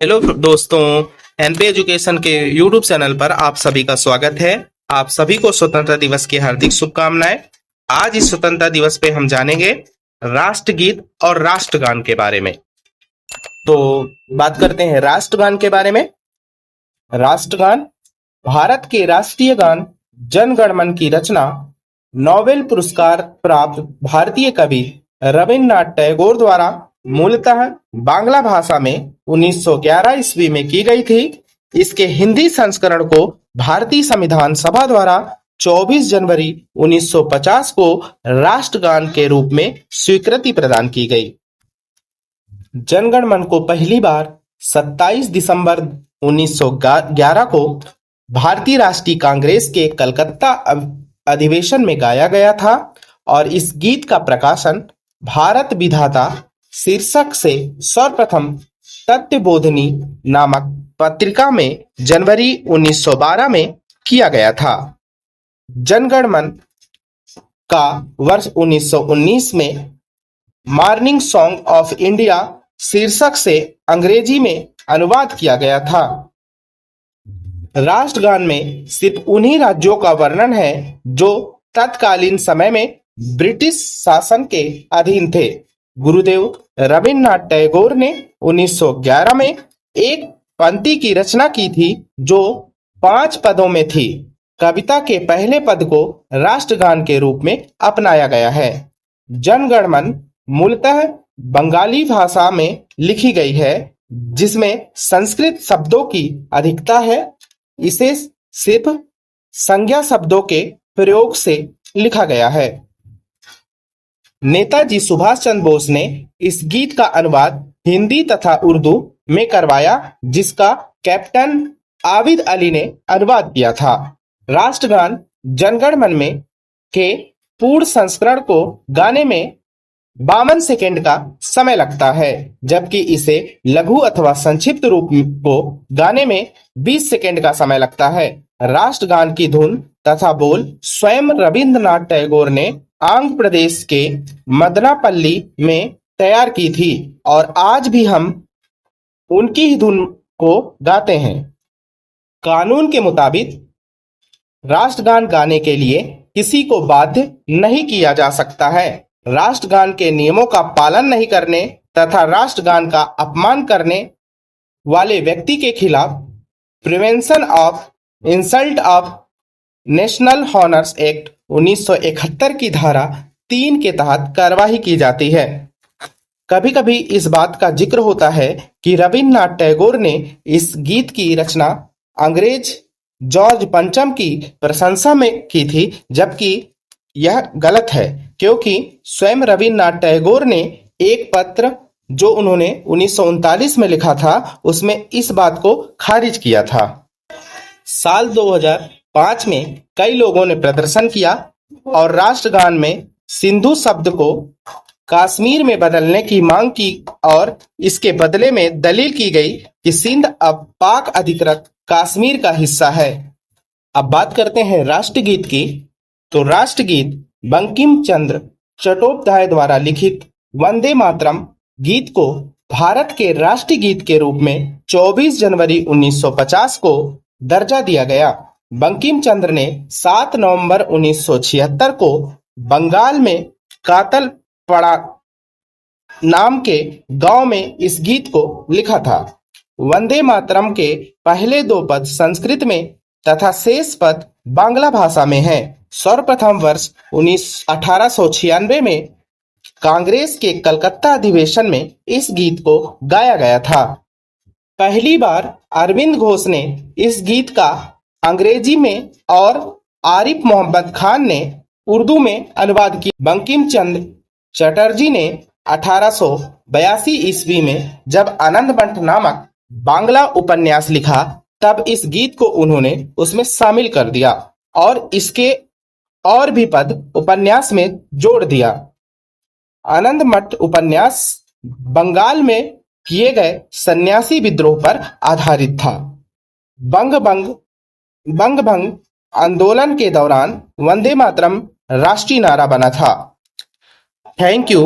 Hello दोस्तों, NP education के YouTube channel पर आप सभी का स्वागत है। आप सभी को स्वतंत्रता दिवस की हार्दिक शुभकामनाएं। आज इस स्वतंत्रता दिवस पे हम जानेंगे राष्ट्रगीत और राष्ट्रगान के बारे में। तो बात करते हैं राष्ट्रगान के बारे में। राष्ट्रगान भारत के राष्ट्रीय गान जन गण मन की रचना नोबेल पुरस्कार प्राप्त भारतीय कवि रविन्द्रनाथ टैगोर द्वारा मूलतः बांग्ला भाषा में 1911 ईस्वी में की गई थी। इसके हिंदी संस्करण को भारतीय संविधान सभा द्वारा 24 जनवरी 1950 को राष्ट्रगान के रूप में स्वीकृति प्रदान की गई। जनगण मन को पहली बार 27 दिसंबर 1911 को भारतीय राष्ट्रीय कांग्रेस के कलकत्ता अधिवेशन में गाया गया था और इस गीत का प्रकाशन भारत विधाता शीर्षक से सर्वप्रथम तथ्यबोधिनी नामक पत्रिका में जनवरी 1912 में किया गया था। जनगण मन का वर्ष 1919 में मॉर्निंग सॉन्ग ऑफ इंडिया शीर्षक से अंग्रेजी में अनुवाद किया गया था। राष्ट्रगान में सिर्फ उन्हीं राज्यों का वर्णन है जो तत्कालीन समय में ब्रिटिश शासन के अधीन थे। गुरुदेव रविन्द्रनाथ टैगोर ने 1911 में एक पंक्ति की रचना की थी जो 5 पदों में थी। कविता के पहले पद को राष्ट्रगान के रूप में अपनाया गया है। जनगण मन मूलतः बंगाली भाषा में लिखी गई है जिसमें संस्कृत शब्दों की अधिकता है। इसे सिर्फ संज्ञा शब्दों के प्रयोग से लिखा गया है। नेताजी सुभाष चंद्र बोस ने इस गीत का अनुवाद हिंदी तथा उर्दू में करवाया जिसका कैप्टन आबिद अली ने अनुवाद किया था। राष्ट्रगान जनगण मन में के पूर्ण संस्करण को गाने में 52 सेकेंड का समय लगता है, जबकि इसे लघु अथवा संक्षिप्त रूप को गाने में 20 सेकेंड का समय लगता है। राष्ट्रगान की धुन तथा बोल स्वयं रविन्द्रनाथ टैगोर ने आंध्र प्रदेश के मदनापल्ली में तैयार की थी और आज भी हम उनकी ही धुन को गाते हैं। कानून के मुताबिक राष्ट्रगान गाने के लिए किसी को बाध्य नहीं किया जा सकता है। राष्ट्रगान के नियमों का पालन नहीं करने तथा राष्ट्रगान का अपमान करने वाले व्यक्ति के खिलाफ prevention of insult of national honours act 1971 की धारा 3 के तहत कार्रवाई की जाती है। कभी कभी इस बात का जिक्र होता है कि रविन्द्रनाथ टैगोर ने इस गीत की रचना अंग्रेज जॉर्ज पंचम की प्रशंसा में की थी, जबकि यह गलत है क्योंकि स्वयं रविन्द्रनाथ टैगोर ने एक पत्र जो उन्होंने 1939 में लिखा था उसमें इस बात को खारिज किया था। साल 2005 में कई लोगों ने प्रदर्शन किया और राष्ट्रगान में सिंधु शब्द को कश्मीर में बदलने की मांग की और इसके बदले में दलील की गई कि सिंध अब पाक अधिकृत कश्मीर का हिस्सा है। अब बात करते हैं राष्ट्रगीत की। तो राष्ट्रगीत बंकिम चंद्र चट्टोपाध्याय द्वारा लिखित वंदे मातरम गीत को भारत के राष्ट्रीय गीत के रूप में 24 जनवरी 1950 को दर्जा दिया गया। बंकिम चंद्र ने 7 नवंबर 1976 को बंगाल में कातलपड़ा नाम के गांव में इस गीत को लिखा था। वंदे मातरम के पहले 2 पद संस्कृत में तथा शेष पद बांग्ला भाषा में है। सर्वप्रथम वर्ष 1896 में कांग्रेस के कलकत्ता अधिवेशन में इस गीत को गाया गया था। पहली बार अरविंद घोष ने इस गीत का अंग्रेजी में और आरिफ मोहम्मद खान ने उर्दू में अनुवाद किया। बंकिम चंद्र चटर्जी ने 1882 ईस्वी में जब आनंदमठ नामक बांग्ला उपन्यास लिखा तब इस गीत को उन्होंने उसमें शामिल कर दिया और इसके और भी पद उपन्यास में जोड़ दिया। आनंदमठ उपन्यास बंगाल में किए गए सन्यासी विद्रोह पर आधारित था। बंग भंग आंदोलन के दौरान वंदे मातरम राष्ट्रीय नारा बना था। Thank you.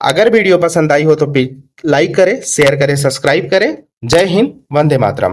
अगर वीडियो पसंद आई हो तो लाइक करें, शेयर करें, सब्सक्राइब करें। जय हिंद, वंदे मातरम।